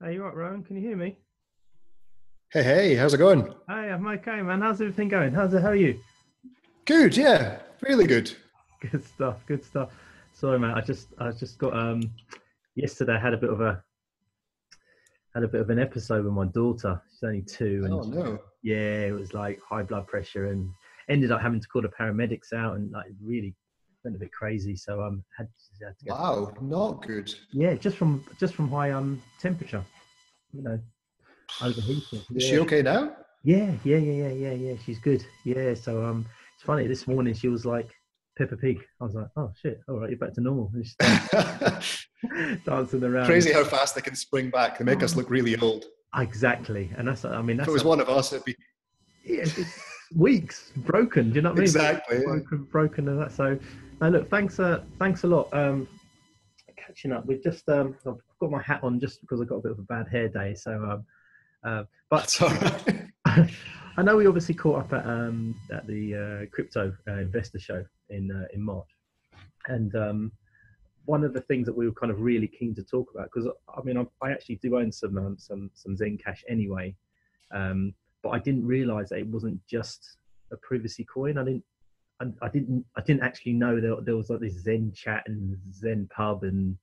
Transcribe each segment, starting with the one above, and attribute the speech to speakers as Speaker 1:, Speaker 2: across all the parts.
Speaker 1: Hey, you right, Rowan? Can you hear me?
Speaker 2: Hey, hey, how's it going?
Speaker 1: Hey, I'm okay, man. How's everything going? How are you?
Speaker 2: Good, yeah, really good.
Speaker 1: Good stuff. Good stuff. Sorry, man. I just got yesterday. I had a bit of an episode with my daughter. She's only two, and
Speaker 2: Oh no.
Speaker 1: yeah, it was like high blood pressure, and ended up having to call the paramedics out, and like really went a bit crazy. So had to go.
Speaker 2: Wow, not good.
Speaker 1: Yeah, just from high temperature. You know, overheating.
Speaker 2: Is
Speaker 1: Yeah.
Speaker 2: she okay now?
Speaker 1: Yeah. She's good. Yeah. So it's funny. This morning she was like Peppa Pig. I was like, oh shit, all right, you're back to normal. And she started dancing around.
Speaker 2: Crazy how fast they can spring back. They make us look really old.
Speaker 1: Exactly, and I mean,
Speaker 2: If it
Speaker 1: that's
Speaker 2: was
Speaker 1: a
Speaker 2: one of us, it'd be
Speaker 1: yeah, it's weeks broken. Do you know what I mean?
Speaker 2: exactly. Yeah.
Speaker 1: Broken, and that. So, no, look, thanks a lot. Catching up. We've just I've got my hat on just because I got a bit of a bad hair day. So, but
Speaker 2: That's all right.
Speaker 1: I know we obviously caught up at the crypto investor show in March, and one of the things that we were kind of really keen to talk about, because I mean I actually do own some Zen Cache anyway, but I didn't realize that it wasn't just a privacy coin. I didn't actually know there was like this Zen Chat and Zen Pub and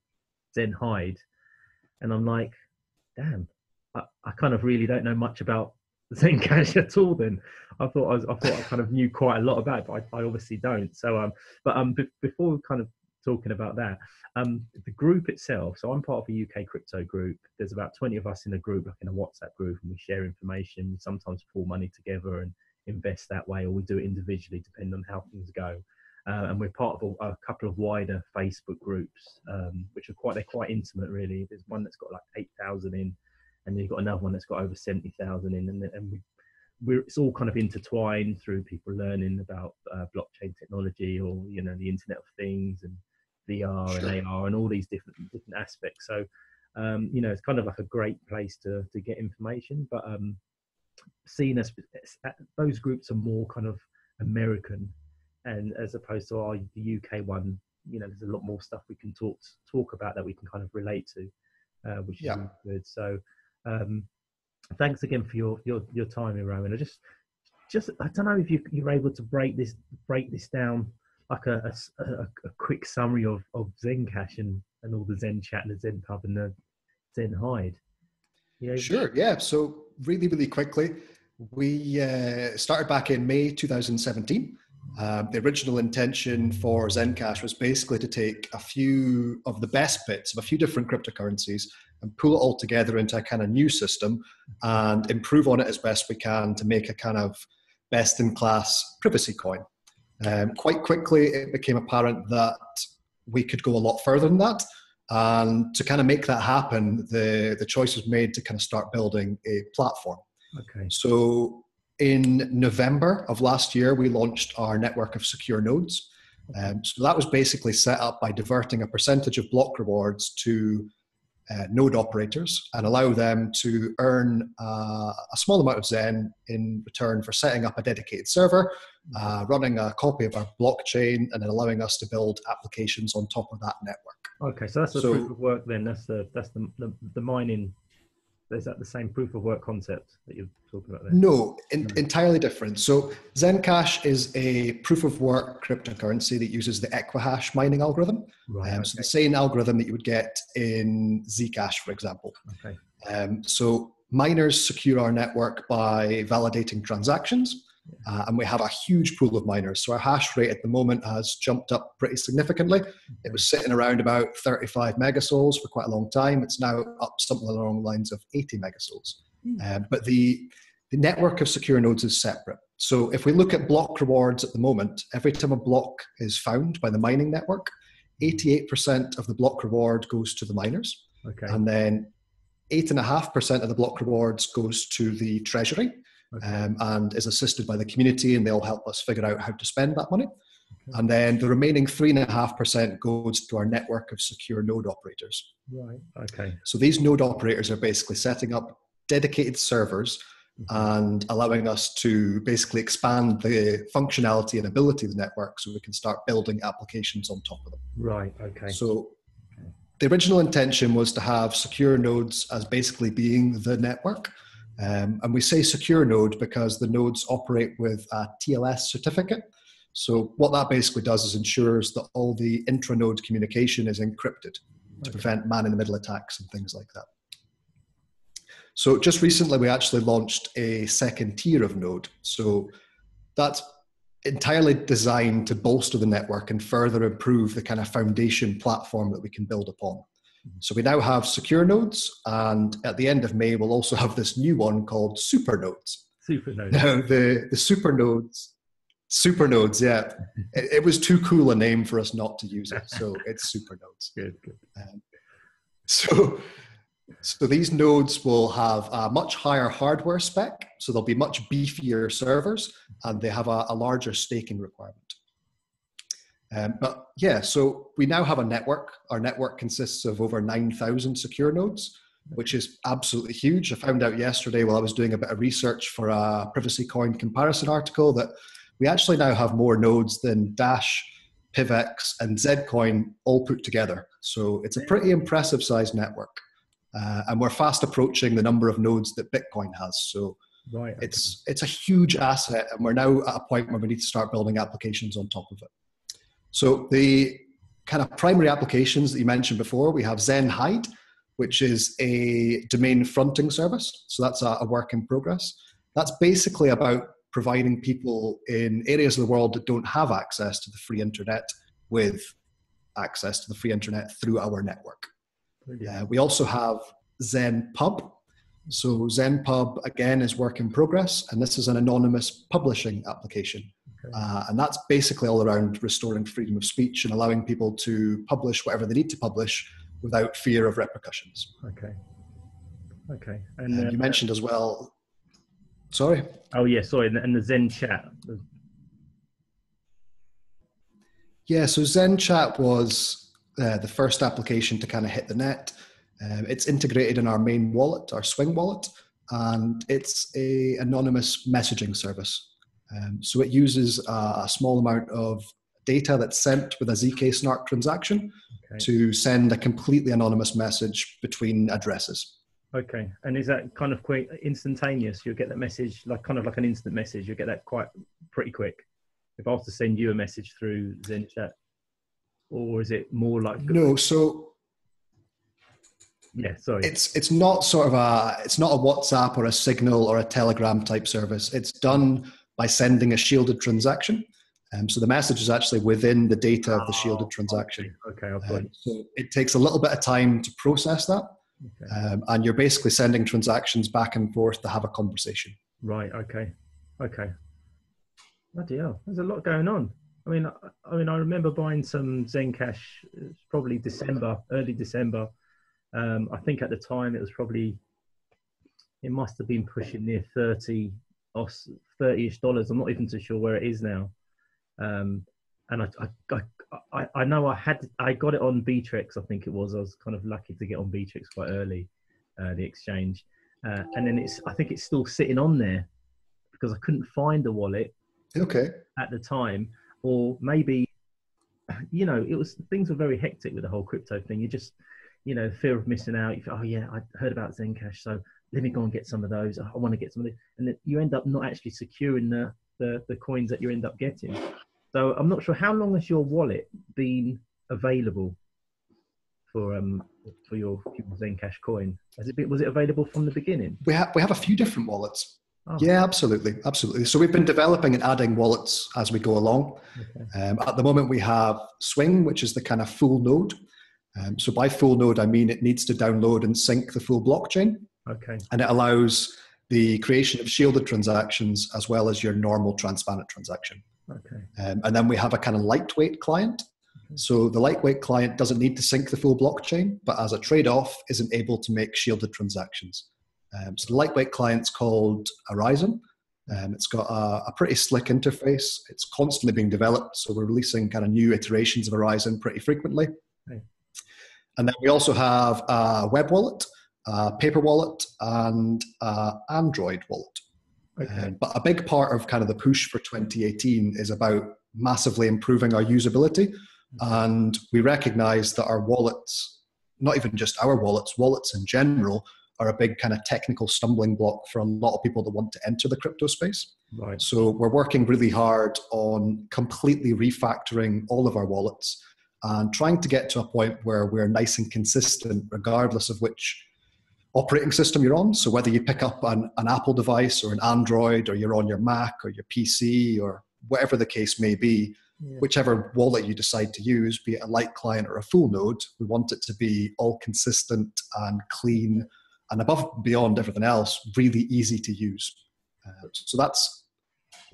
Speaker 1: Zen Hide, and I'm like, damn, I kind of really don't know much about Zen Cache at all. Then I thought I kind of knew quite a lot about it, but I obviously don't. So before we kind of talking about that, the group itself. So I'm part of a UK crypto group. There's about 20 of us in a group, like in a WhatsApp group, and we share information. We sometimes pull money together and invest that way, or we do it individually, depending on how things go. And we're part of a couple of wider Facebook groups, which are quite intimate, really. There's one that's got like 8,000 in, and then you've got another one that's got over 70,000 in, and it's all kind of intertwined through people learning about blockchain technology, or the Internet of Things and VR and
Speaker 2: Sure.
Speaker 1: AR and all these different aspects. So it's kind of like a great place to get information, but seen as those groups are more kind of American, and as opposed to the UK one, there's a lot more stuff we can talk about that we can kind of relate to, which is
Speaker 2: Yeah.
Speaker 1: really good. So um, thanks again for your time, Rowan. I just I don't know if you're able to break this down like a quick summary of ZenCash and all the Zen Chat and the Zen Pub and the Zen Hide. You know?
Speaker 2: Sure. Yeah. So really, really quickly, we started back in May 2017. The original intention for ZenCash was basically to take a few of the best bits of a few different cryptocurrencies and pull it all together into a kind of new system and improve on it as best we can to make a kind of best in class privacy coin. Quite quickly, it became apparent that we could go a lot further than that. And to kind of make that happen, the choice was made to kind of start building a platform.
Speaker 1: Okay.
Speaker 2: So in November of last year, we launched our network of secure nodes. So that was basically set up by diverting a percentage of block rewards to node operators and allow them to earn a small amount of Zen in return for setting up a dedicated server, running a copy of our blockchain, and then allowing us to build applications on top of that network.
Speaker 1: Okay, so that's the proof
Speaker 2: So
Speaker 1: of work then. That's the mining. Is that the same proof of work concept that you're talking about there?
Speaker 2: no,
Speaker 1: No.
Speaker 2: entirely different. So ZenCash is a proof of work cryptocurrency that uses the Equihash mining algorithm.
Speaker 1: Right.
Speaker 2: So
Speaker 1: Okay.
Speaker 2: the same algorithm that you would get in Zcash, for example.
Speaker 1: Okay.
Speaker 2: So miners secure our network by validating transactions, and we have a huge pool of miners. So our hash rate at the moment has jumped up pretty significantly. It was sitting around about 35 megasouls for quite a long time. It's now up something along the lines of 80 megasouls. But the network of secure nodes is separate. So if we look at block rewards at the moment, every time a block is found by the mining network, 88% of the block reward goes to the miners.
Speaker 1: Okay.
Speaker 2: And then 8.5% of the block rewards goes to the treasury, and is assisted by the community, and they'll help us figure out how to spend that money.
Speaker 1: Okay.
Speaker 2: And then the remaining 3.5% goes to our network of secure node operators.
Speaker 1: Right. Okay.
Speaker 2: So these node operators are basically setting up dedicated servers and allowing us to basically expand the functionality and ability of the network so we can start building applications on top of them.
Speaker 1: Right. Okay.
Speaker 2: So the original intention was to have secure nodes as basically being the network. And we say secure node because the nodes operate with a TLS certificate. So what that basically does is ensures that all the intranode communication is encrypted to prevent man-in-the-middle attacks and things like that. So just recently, we actually launched a second tier of node. So that's entirely designed to bolster the network and further improve the kind of foundation platform that we can build upon. So we now have secure nodes, and at the end of May, we'll also have this new one called super nodes.
Speaker 1: Super nodes.
Speaker 2: Now, the super nodes, yeah. It was too cool a name for us not to use it, so it's super nodes.
Speaker 1: Good.
Speaker 2: So these nodes will have a much higher hardware spec, so they'll be much beefier servers, and they have a larger staking requirement. But yeah, so we now have a network. Our network consists of over 9,000 secure nodes, which is absolutely huge. I found out yesterday while I was doing a bit of research for a privacy coin comparison article that we actually now have more nodes than Dash, PivX, and Zcoin all put together. So it's a pretty impressive sized network. And we're fast approaching the number of nodes that Bitcoin has. So it's a huge asset, and we're now at a point where we need to start building applications on top of it. So the kind of primary applications that you mentioned before, we have Zen Hide, which is a domain fronting service. So that's a work in progress. That's basically about providing people in areas of the world that don't have access to the free internet with access to the free internet through our network. We also have Zen Pub. So Zen Pub, again, is work in progress, and this is an anonymous publishing application. And that's basically all around restoring freedom of speech and allowing people to publish whatever they need to publish without fear of repercussions.
Speaker 1: Okay.
Speaker 2: And you mentioned as well, sorry?
Speaker 1: Oh yeah, sorry, and the Zen Chat.
Speaker 2: Yeah, so Zen Chat was the first application to kind of hit the net. It's integrated in our main wallet, our Swing wallet, and it's a anonymous messaging service. So it uses a small amount of data that's sent with a ZK snark transaction to send a completely anonymous message between addresses.
Speaker 1: Okay, and is that kind of quite instantaneous? You'll get that message, kind of like an instant message. You'll get that pretty quick. If I was to send you a message through Zen Chat, or is it more like?
Speaker 2: No, so
Speaker 1: yeah, sorry.
Speaker 2: It's not sort of it's not a WhatsApp or a Signal or a Telegram type service. It's done by sending a shielded transaction. So the message is actually within the data of the shielded transaction.
Speaker 1: Okay, I've got it.
Speaker 2: So it takes a little bit of time to process that. And you're basically sending transactions back and forth to have a conversation.
Speaker 1: Right, okay. Bloody hell, there's a lot going on. I mean, I remember buying some ZenCash, it's probably early December. I think at the time it must have been pushing near $30-ish. I'm not even too sure where it is now. And I know I got it on Beatrix, I think it was. I was kind of lucky to get on Beatrix quite early, the exchange. And then I think it's still sitting on there because I couldn't find the wallet at the time. Or maybe, things were very hectic with the whole crypto thing. You just, fear of missing out. You feel, oh yeah, I heard about ZenCash, so let me go and get some of those. I want to get some of these. And then you end up not actually securing the coins that you end up getting. So I'm not sure, how long has your wallet been available for your ZenCash coin? Was it available from the beginning?
Speaker 2: We have a few different wallets.
Speaker 1: Oh.
Speaker 2: Yeah, absolutely. So we've been developing and adding wallets as we go along. At the moment, we have Swing, which is the kind of full node. So by full node, I mean it needs to download and sync the full blockchain. And it allows the creation of shielded transactions as well as your normal transparent transaction. And then we have a kind of lightweight client. So the lightweight client doesn't need to sync the full blockchain, but as a trade-off, isn't able to make shielded transactions. So the lightweight client's called Horizon. It's got a pretty slick interface. It's constantly being developed, so we're releasing kind of new iterations of Horizon pretty frequently. And then we also have a web wallet, a paper wallet, and an Android wallet. But a big part of kind of the push for 2018 is about massively improving our usability. And we recognize that our wallets not even just our wallets in general are a big kind of technical stumbling block for a lot of people that want to enter the crypto space.
Speaker 1: Right.
Speaker 2: So we're working really hard on completely refactoring all of our wallets and trying to get to a point where we're nice and consistent regardless of which operating system you're on. So whether you pick up an Apple device or an Android, or you're on your Mac or your PC or whatever the case may be, whichever wallet you decide to use, be it a light client or a full node, we want it to be all consistent and clean and above and beyond everything else, really easy to use. So that's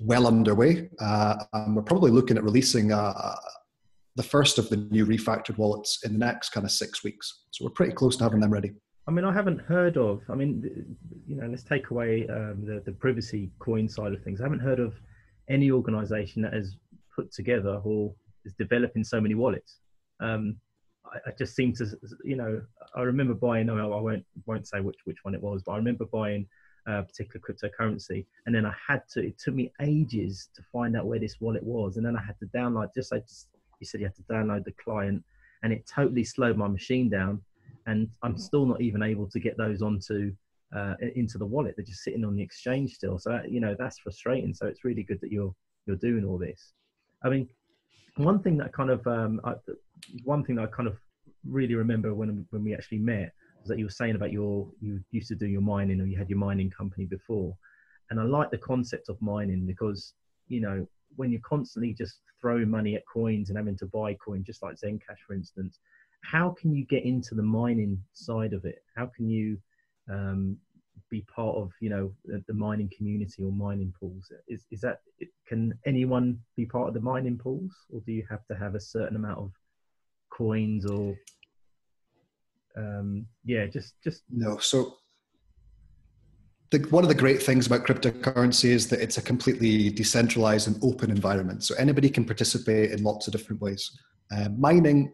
Speaker 2: well underway. And we're probably looking at releasing the first of the new refactored wallets in the next kind of 6 weeks. So we're pretty close to having them ready.
Speaker 1: I mean, I haven't heard of, I mean, you know, let's take away the privacy coin side of things. I haven't heard of any organization that has put together or is developing so many wallets. I just seem to, you know, I remember buying, I won't say which one it was, but I remember buying a particular cryptocurrency, and then it took me ages to find out where this wallet was. And then I had to download, you said you had to download the client, and it totally slowed my machine down. And I'm still not even able to get those into the wallet. They're just sitting on the exchange still. So, you know, that's frustrating. So it's really good that you're doing all this. I mean, one thing that I kind of really remember when we actually met was that you were saying about you used to do your mining, or you had your mining company before. And I like the concept of mining because, you know, when you're constantly just throwing money at coins and having to buy coins, just like ZenCash, for instance, how can you get into the mining side of it? How can you be part of, you know, the mining community or mining pools? Can anyone be part of the mining pools, or do you have to have a certain amount of coins or just
Speaker 2: no? So one of the great things about cryptocurrency is that it's a completely decentralized and open environment. So anybody can participate in lots of different ways. Mining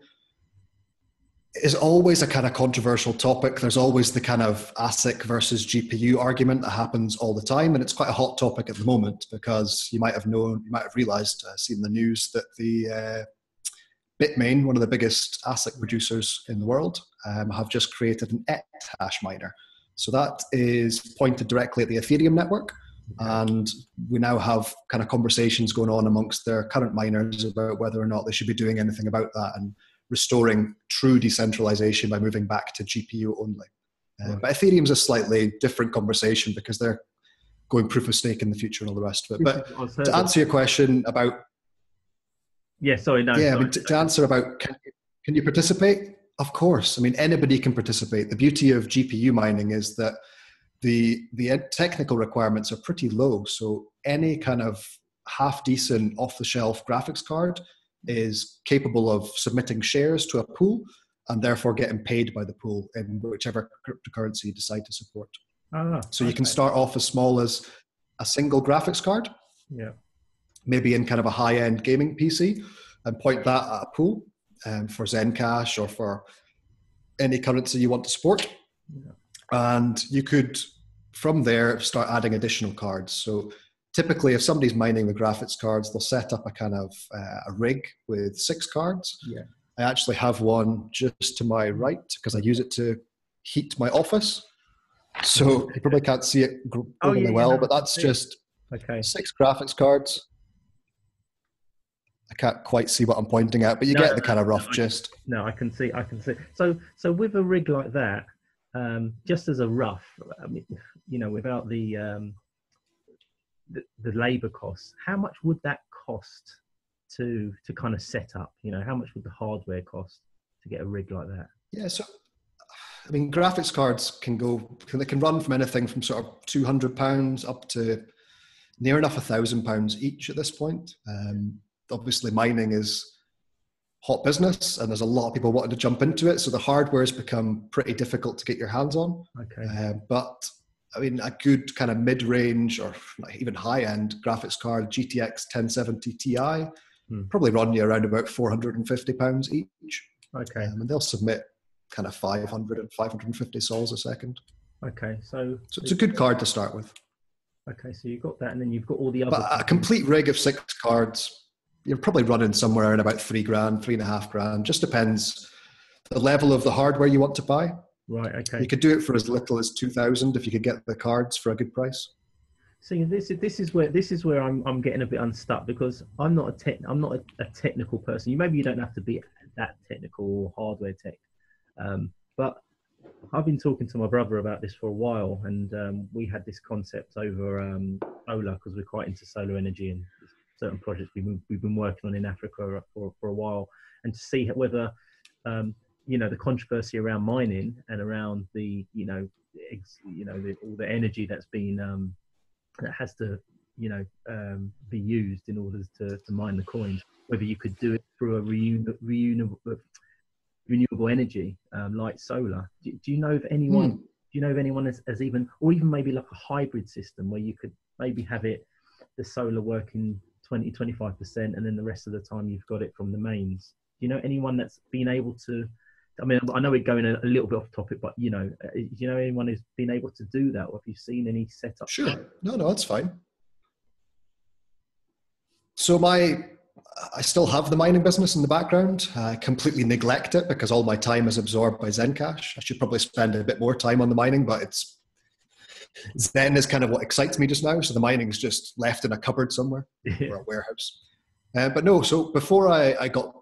Speaker 2: is always a kind of controversial topic. There's always the kind of ASIC versus GPU argument that happens all the time. And it's quite a hot topic at the moment because you might have realized, seen the news that the Bitmain, one of the biggest ASIC producers in the world, have just created an Ethash miner. So that is pointed directly at the Ethereum network. And we now have kind of conversations going on amongst their current miners about whether or not they should be doing anything about that and restoring true decentralization by moving back to GPU only. But Ethereum's a slightly different conversation because they're going proof of stake in the future and all the rest of it. But to answer your question about... to answer about can you participate? Of course. I mean, anybody can participate. The beauty of GPU mining is that the technical requirements are pretty low. So any kind of half-decent off-the-shelf graphics card is capable of submitting shares to a pool and therefore getting paid by the pool in whichever cryptocurrency you decide to support. So you can start off as small as a single graphics card, maybe in kind of a high-end gaming PC, and point that at a pool for ZenCash or for any currency you want to support. And you could, from there, start adding additional cards. So typically, if somebody's mining the graphics cards, they'll set up a kind of a rig with 6 cards. I actually have one just to my right because I use it to heat my office. So you probably can't see it but that's just 6 graphics cards. I can't quite see what I'm pointing at, but you get the kind of rough gist.
Speaker 1: No, I can see. So with a rig like that, just as a rough, I mean, you know, without the labor costs, how much would that cost to kind of set up? You know, how much would the hardware cost to get a rig like that?
Speaker 2: Yeah, so I mean, graphics cards can run from anything from sort of £200 up to near enough £1,000 each at this point. Obviously, mining is hot business, and there's a lot of people wanting to jump into it. So the hardware has become pretty difficult to get your hands on. But I mean, a good kind of mid-range or even high-end graphics card, GTX 1070 Ti, probably run you around about £450 each. And they'll submit kind of 500 and 550 sols a second.
Speaker 1: So
Speaker 2: it's a good card to start with.
Speaker 1: So you've got that, and then you've got all the other.
Speaker 2: But a complete rig of 6 cards, you're probably running somewhere around about £3,000, £3,500. Just depends. the level of the hardware you want to buy.
Speaker 1: Right. Okay.
Speaker 2: You could do it for as little as 2,000 if you could get the cards for a good price.
Speaker 1: See, this is where I'm getting a bit unstuck, because I'm not a technical person. Maybe you don't have to be that technical or hardware tech, but I've been talking to my brother about this for a while, and we had this concept over solar, because we're quite into solar energy and certain projects we've been working on in Africa for a while, and to see whether the controversy around mining and around the all the energy that's been that has to be used in order to mine the coins, whether you could do it through a renewable energy like solar. Do you know of anyone? Do you know of anyone as even, or even maybe like a hybrid system where you could maybe have the solar working 20-25%, and then the rest of the time you've got it from the mains? Do you know anyone that's been able to? I mean, I know we're going a little bit off topic, but do you know anyone who's been able to do that, or have you seen any setup?
Speaker 2: Sure. No, that's fine. So I still have the mining business in the background. I completely neglect it because all my time is absorbed by ZenCash. I should probably spend a bit more time on the mining, but Zen is kind of what excites me just now. So the mining's just left in a cupboard somewhere or a warehouse. But no, so before I got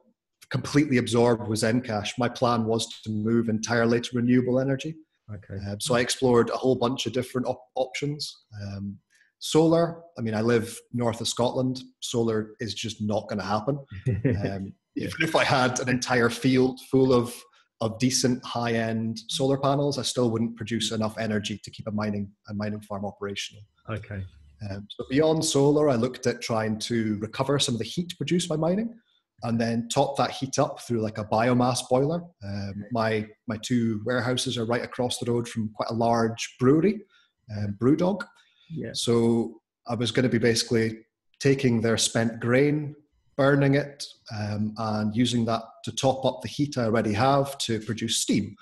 Speaker 2: completely absorbed with ZenCash, my plan was to move entirely to renewable energy.
Speaker 1: Okay.
Speaker 2: So I explored a whole bunch of different options. Solar, I mean, I live north of Scotland. Solar is just not going to happen. Even if I had an entire field full of decent high-end solar panels, I still wouldn't produce enough energy to keep a mining farm operational.
Speaker 1: Okay.
Speaker 2: So beyond solar, I looked at trying to recover some of the heat produced by mining, and then top that heat up through like a biomass boiler. My two warehouses are right across the road from quite a large brewery, Brewdog.
Speaker 1: Yeah.
Speaker 2: So I was going to be basically taking their spent grain, burning it, and using that to top up the heat I already have to produce steam.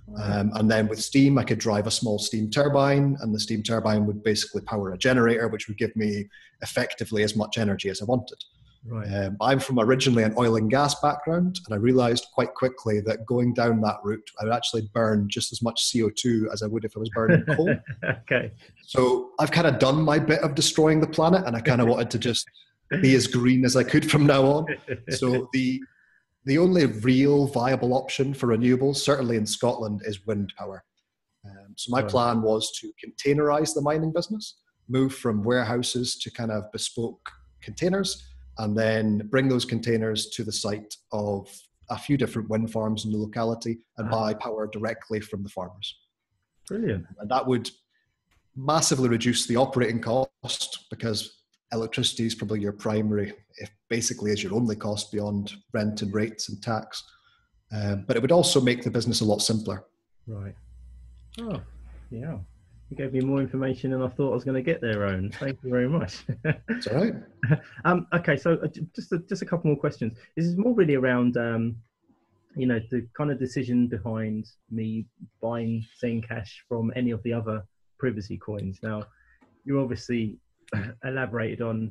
Speaker 2: And then with steam, I could drive a small steam turbine, and the steam turbine would basically power a generator, which would give me effectively as much energy as I wanted.
Speaker 1: Right.
Speaker 2: I'm from originally an oil and gas background, and I realized quite quickly that going down that route, I would actually burn just as much CO2 as I would if I was burning coal.
Speaker 1: Okay.
Speaker 2: So I've kind of done my bit of destroying the planet, and I kind of wanted to just be as green as I could from now on. So the only real viable option for renewables, certainly in Scotland, is wind power. So my plan was to containerize the mining business, move from warehouses to kind of bespoke containers, and then bring those containers to the site of a few different wind farms in the locality and buy power directly from the farmers.
Speaker 1: Brilliant.
Speaker 2: And that would massively reduce the operating cost, because electricity is probably your primary, if basically is your only cost beyond rent and rates and tax. But it would also make the business a lot simpler.
Speaker 1: Right. Oh, yeah. You gave me more information than I thought I was going to get there, Rowan. Thank you very much.
Speaker 2: That's all right.
Speaker 1: Okay, so just a couple more questions. This is more really around, the kind of decision behind me buying ZenCash from any of the other privacy coins. Now, you obviously elaborated on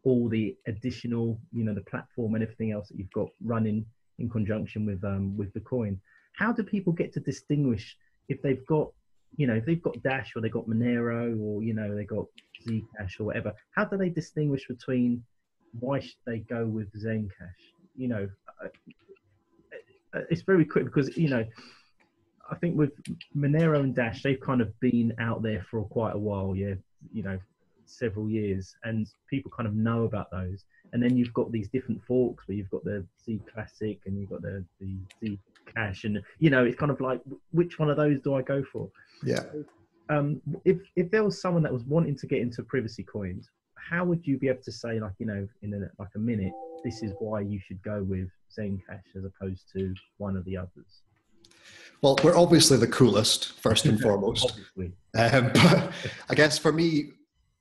Speaker 1: all the additional, the platform and everything else that you've got running in conjunction with the coin. How do people get to distinguish if they've got, if they've got Dash, or they've got Monero, or they've got Zcash or whatever? How do they distinguish between why should they go with ZenCash? It's very quick, because I think with Monero and Dash, they've kind of been out there for quite a while, several years, and people kind of know about those. And then you've got these different forks where you've got the Z Classic and you've got the Z Cache, and it's kind of like, which one of those do I go for?
Speaker 2: Yeah.
Speaker 1: If there was someone that was wanting to get into privacy coins, how would you be able to say, like, in a minute, this is why you should go with ZenCash as opposed to one of the others?
Speaker 2: Well, we're obviously the coolest, first and foremost. But I guess for me,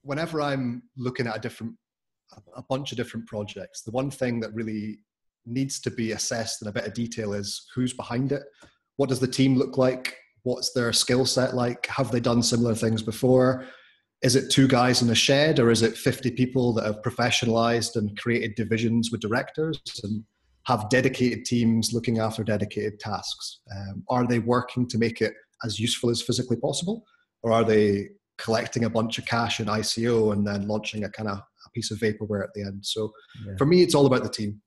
Speaker 2: whenever I'm looking at a bunch of different projects, the one thing that really needs to be assessed in a bit of detail is who's behind it. What does the team look like? What's their skill set like? Have they done similar things before? Is it 2 guys in a shed, or is it 50 people that have professionalized and created divisions with directors? And have dedicated teams looking after dedicated tasks? Are they working to make it as useful as physically possible? Or are they collecting a bunch of cash in ICO and then launching a piece of vaporware at the end? So for me, it's all about the team.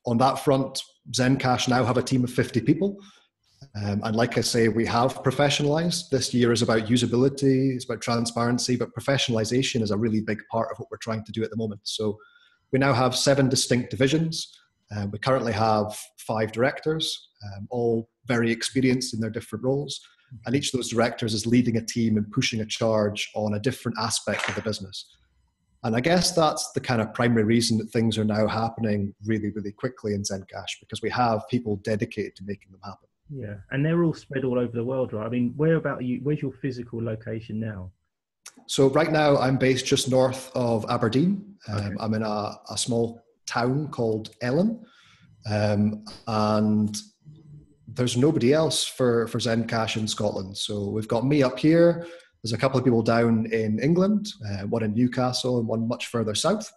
Speaker 2: On that front, ZenCash now have a team of 50 people. And like I say, we have professionalized. This year is about usability, it's about transparency, but professionalization is a really big part of what we're trying to do at the moment. So we now have 7 distinct divisions. We currently have 5 directors, all very experienced in their different roles. And each of those directors is leading a team and pushing a charge on a different aspect of the business. And I guess that's the kind of primary reason that things are now happening really, really quickly in ZenCash, because we have people dedicated to making them happen.
Speaker 1: Yeah, and they're all spread all over the world, right? I mean, where's your physical location now?
Speaker 2: So right now I'm based just north of Aberdeen.
Speaker 1: Okay.
Speaker 2: I'm in a small town called Ellen. And there's nobody else for ZenCash in Scotland. So we've got me up here. There's a couple of people down in England, one in Newcastle and one much further south.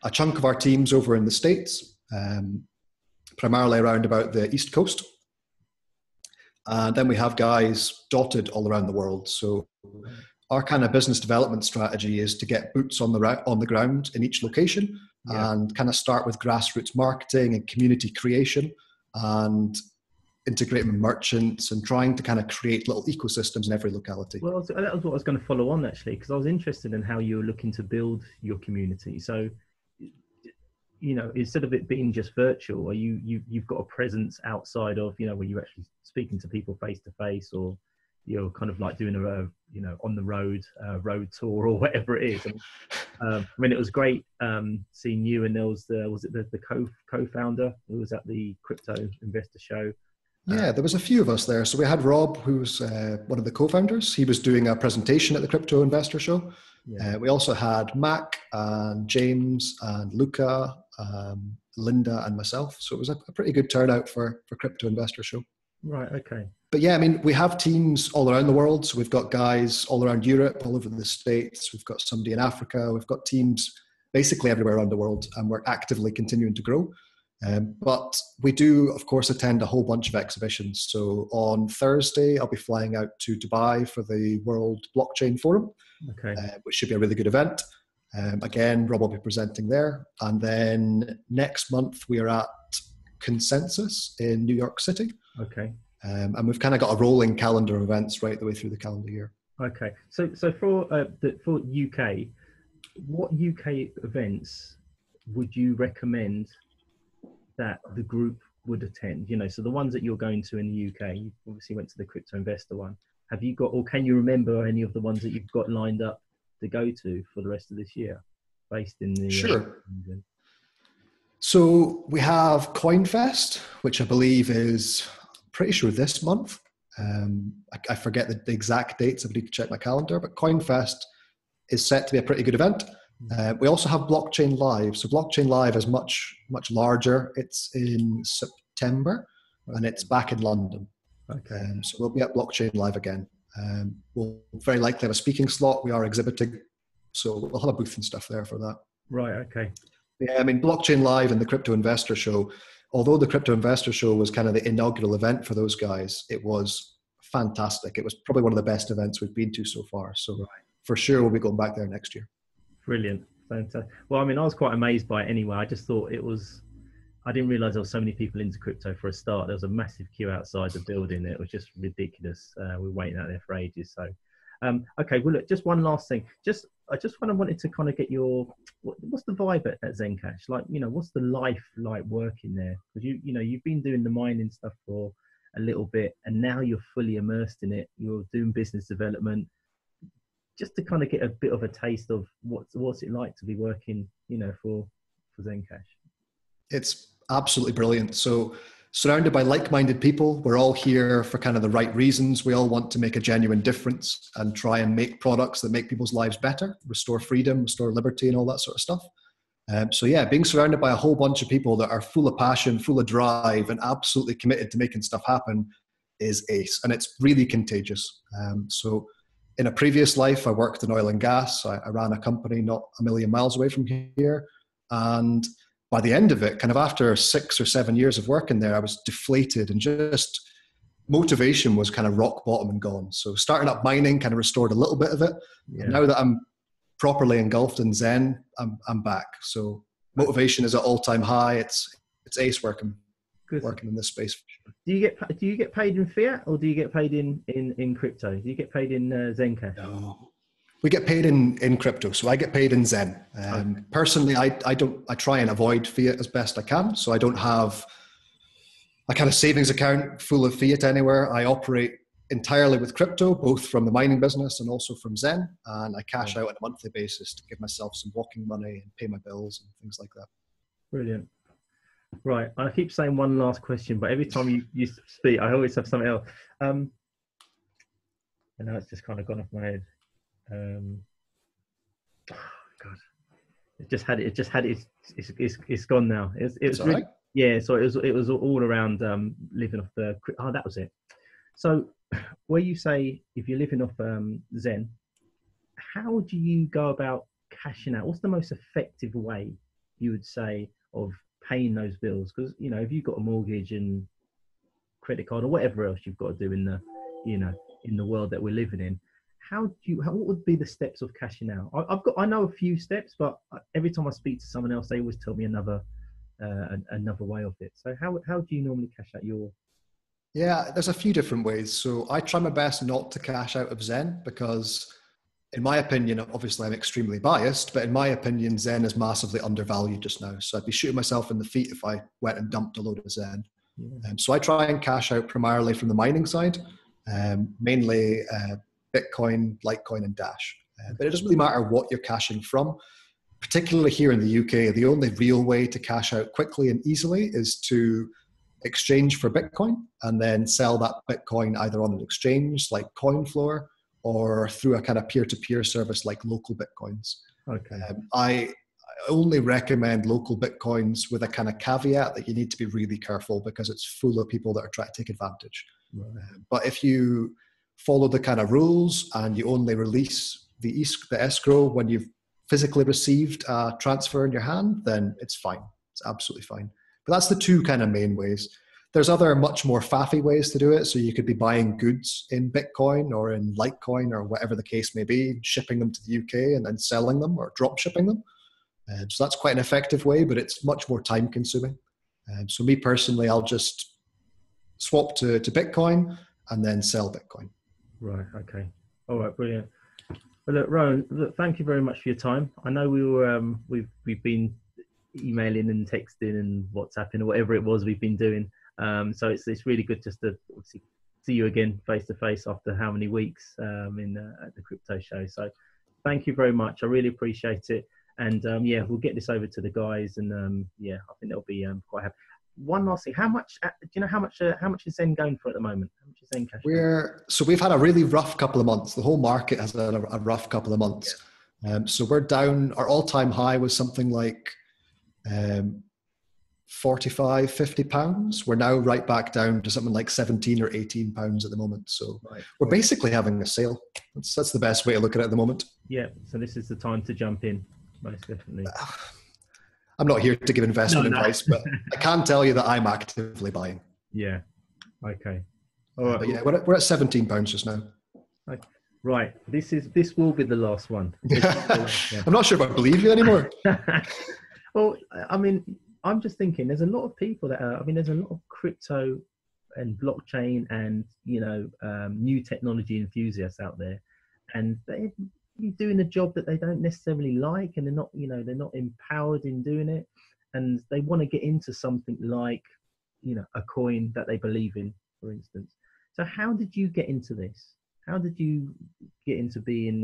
Speaker 2: A chunk of our team's over in the States, primarily around about the East Coast. And then we have guys dotted all around the world. So our kind of business development strategy is to get boots on the ground in each location, and kind of start with grassroots marketing and community creation and integrating with merchants and trying to kind of create little ecosystems in every locality.
Speaker 1: Well, that was what I was going to follow on actually, because I was interested in how you were looking to build your community. So, you know, instead of it being just virtual, are you've got a presence outside of, you know, where you're actually speaking to people face to face, or you're kind of like doing a, you know, on the road tour or whatever it is. And, I mean, it was great seeing you, and there was the co-founder who was at the crypto investor show.
Speaker 2: Yeah, there was a few of us there. So we had Rob, who's one of the co-founders. He was doing a presentation at the Crypto Investor Show. Yeah. We also had Mac and James and Luca, Linda and myself. So it was a pretty good turnout for Crypto Investor Show.
Speaker 1: Right, okay.
Speaker 2: But yeah, I mean, we have teams all around the world. So we've got guys all around Europe, all over the States. We've got somebody in Africa. We've got teams basically everywhere around the world, and we're actively continuing to grow. But we do, of course, attend a whole bunch of exhibitions. So on Thursday, I'll be flying out to Dubai for the World Blockchain Forum, which should be a really good event. Again, Rob will be presenting there. And then next month, we are at Consensus in New York City.
Speaker 1: Okay.
Speaker 2: And we've kind of got a rolling calendar of events right the way through the calendar year.
Speaker 1: Okay. So for UK, what UK events would you recommend that the group would attend? You know, so the ones that you're going to in the UK, you obviously went to the crypto investor one. Have you got, or can you remember any of the ones that you've got lined up to go to for the rest of this year, based in the
Speaker 2: Sure. So we have CoinFest, which I believe is pretty sure this month. I forget the exact dates. I need to check my calendar, but CoinFest is set to be a pretty good event. We also have Blockchain Live. So Blockchain Live is much, much larger. It's in September, and it's back in London.
Speaker 1: Okay.
Speaker 2: So we'll be at Blockchain Live again. We'll very likely have a speaking slot. We are exhibiting, so we'll have a booth and stuff there for that.
Speaker 1: Right, okay.
Speaker 2: Yeah, I mean, Blockchain Live and the Crypto Investor Show, although the Crypto Investor Show was kind of the inaugural event for those guys, it was fantastic. It was probably one of the best events we've been to so far. So for sure, we'll be going back there next year.
Speaker 1: Brilliant. Fantastic. Well, I mean, I was quite amazed by it anyway. I just thought I didn't realize there were so many people into crypto for a start. There was a massive queue outside the building. It was just ridiculous. We were waiting out there for ages. So, okay. Well, look, just one last thing. I just kind of wanted to kind of get what's the vibe at ZenCash? Like, you know, what's the life like working there? Because you've been doing the mining stuff for a little bit, and now you're fully immersed in it. You're doing business development. Just to kind of get a bit of a taste of what's it like to be working, you know, for ZenCash.
Speaker 2: It's absolutely brilliant. So surrounded by like-minded people, we're all here for kind of the right reasons. We all want to make a genuine difference and try and make products that make people's lives better, restore freedom, restore liberty, and all that sort of stuff. So yeah, being surrounded by a whole bunch of people that are full of passion, full of drive, and absolutely committed to making stuff happen is ace. And it's really contagious. So in a previous life, I worked in oil and gas. I ran a company not a million miles away from here. And by the end of it, kind of after 6 or 7 years of working there, I was deflated and just motivation was kind of rock bottom and gone. So starting up mining kind of restored a little bit of it.
Speaker 1: Yeah.
Speaker 2: And now that I'm properly engulfed in Zen, I'm back. So motivation is at all-time high. It's ace working in this space.
Speaker 1: Do you get paid in fiat, or do you get paid in crypto? Do you get paid in ZenCash?
Speaker 2: No. We get paid in crypto, so I get paid in Zen.
Speaker 1: Okay.
Speaker 2: Personally, I try and avoid fiat as best I can, so I don't have a kind of savings account full of fiat anywhere. I operate entirely with crypto, both from the mining business and also from Zen, and I cash out on a monthly basis to give myself some walking money and pay my bills and things like that.
Speaker 1: Brilliant. Right, I keep saying one last question, but every time you speak, I always have something else. And now it's just kind of gone off my head. God, it's gone now. It's really, right. Yeah. So it was all around living off the. Oh, that was it. So, where you say if you're living off Zen, how do you go about cashing out? What's the most effective way you would say of paying those bills? Because if you've got a mortgage and credit card or whatever else you've got to do in the world that we're living in, what would be the steps of cashing out? I know a few steps, but every time I speak to someone else, they always tell me another way of it. So how do you normally cash out your?
Speaker 2: Yeah, there's a few different ways. So I try my best not to cash out of Zen because, in my opinion, obviously I'm extremely biased, but in my opinion, Zen is massively undervalued just now. So I'd be shooting myself in the feet if I went and dumped a load of Zen. Yeah. So I try and cash out primarily from the mining side, mainly Bitcoin, Litecoin, and Dash. But it doesn't really matter what you're cashing from. Particularly here in the UK, the only real way to cash out quickly and easily is to exchange for Bitcoin and then sell that Bitcoin either on an exchange like CoinFloor or through a kind of peer-to-peer service like Local Bitcoins.
Speaker 1: Okay.
Speaker 2: I only recommend Local Bitcoins with a kind of caveat that you need to be really careful because it's full of people that are trying to take advantage. Right. But if you follow the kind of rules and you only release the escrow when you've physically received a transfer in your hand, then it's fine. It's absolutely fine. But that's the two kind of main ways. There's other much more faffy ways to do it. So you could be buying goods in Bitcoin or in Litecoin or whatever the case may be, shipping them to the UK and then selling them or drop shipping them. So that's quite an effective way, but it's much more time consuming. So me personally, I'll just swap to Bitcoin and then sell Bitcoin.
Speaker 1: Right. Okay. All right. Brilliant. Well, look, Rowan, thank you very much for your time. I know we've been emailing and texting and WhatsApping or whatever it was we've been doing. So it's really good just to obviously see you again face to face after how many weeks at the crypto show. So thank you very much. I really appreciate it. And we'll get this over to the guys, and I think they'll be quite happy. One last thing, how much is Zen going for at the moment? How much is Zen Cache?
Speaker 2: We've had a really rough couple of months. The whole market has had a rough couple of months. Yeah. So we're down. Our all-time high was something like 45, 50 pounds. We're now right back down to something like 17 or 18 pounds at the moment. So we're basically having a sale. That's the best way to look at it at the moment.
Speaker 1: Yeah. So this is the time to jump in, most definitely.
Speaker 2: I'm not here to give investment advice, but I can tell you that I'm actively buying.
Speaker 1: Yeah. Okay. All right.
Speaker 2: But yeah, we're at 17 pounds just now.
Speaker 1: Okay. Right. This will be the last one.
Speaker 2: I'm not sure if I believe you anymore.
Speaker 1: Well, I mean, I'm just thinking there's a lot of people there's a lot of crypto and blockchain and, new technology enthusiasts out there, and they're doing a job that they don't necessarily like, and they're not empowered in doing it, and they want to get into something like, a coin that they believe in, for instance. So how did you get into this? How did you get into being,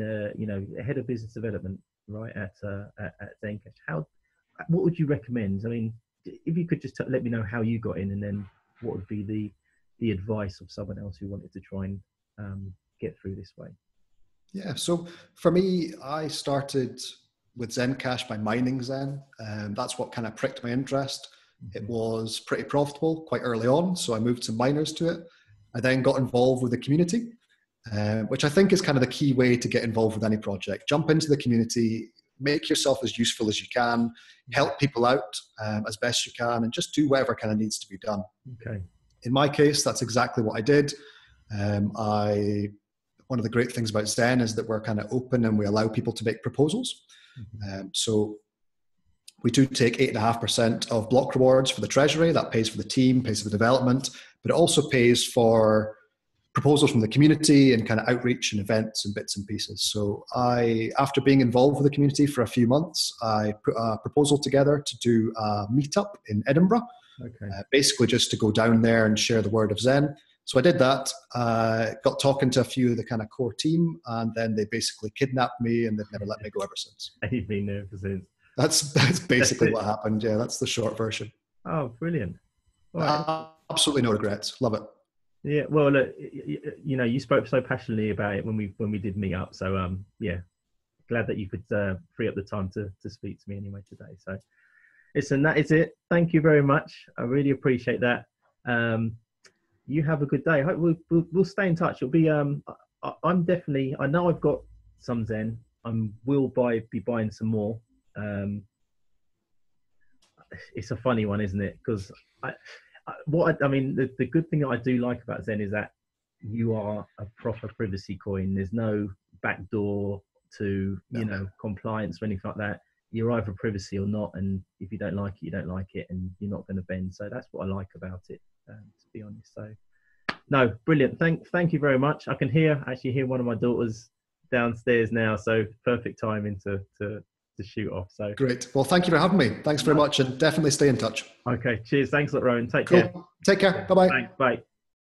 Speaker 1: head of business development, right, at Zen Cache? What would you recommend? I mean, if you could just let me know how you got in, and then what would be the advice of someone else who wanted to try and get through this way?
Speaker 2: Yeah, so for me, I started with ZenCash by mining Zen, and that's what kind of pricked my interest. It was pretty profitable quite early on, so I moved some miners to it. I then got involved with the community, which I think is kind of the key way to get involved with any project. Jump into the community, make yourself as useful as you can, help people out as best you can, and just do whatever kind of needs to be done.
Speaker 1: Okay.
Speaker 2: In my case, that's exactly what I did. One of the great things about Zen is that we're kind of open and we allow people to make proposals. So we do take 8.5% of block rewards for the treasury. That pays for the team, pays for the development, but it also pays for proposals from the community and kind of outreach and events and bits and pieces. So after being involved with the community for a few months, I put a proposal together to do a meetup in Edinburgh.
Speaker 1: Okay.
Speaker 2: Basically just to go down there and share the word of Zen. So I did that, got talking to a few of the kind of core team, and then they basically kidnapped me and they've never let me go ever since.
Speaker 1: And you've been there ever since.
Speaker 2: That's basically what happened. Yeah, that's the short version.
Speaker 1: Oh, brilliant. All right.
Speaker 2: Absolutely no regrets. Love it.
Speaker 1: Yeah, well, look, you know, you spoke so passionately about it when we did meet up. So, yeah, glad that you could free up the time to speak to me anyway today. So, listen, that is it. Thank you very much. I really appreciate that. You have a good day. I hope we'll stay in touch. It'll be I'm definitely. I know I've got some Zen. Will be buying some more. It's a funny one, isn't it? Because I mean, the good thing that I do like about Zen is that you are a proper privacy coin. There's no backdoor to compliance or anything like that. You're either privacy or not, and if you don't like it, you don't like it, and you're not going to bend. So that's what I like about it, to be honest. So, no, brilliant. Thank you very much. I can actually hear one of my daughters downstairs now, so perfect timing to shoot off. So
Speaker 2: great. Well, thank you for having me. Thanks very much, and definitely stay in touch.
Speaker 1: Okay. Cheers. Thanks a lot, Rowan. Take care.
Speaker 2: Take care. Bye bye.
Speaker 1: Thanks. Bye.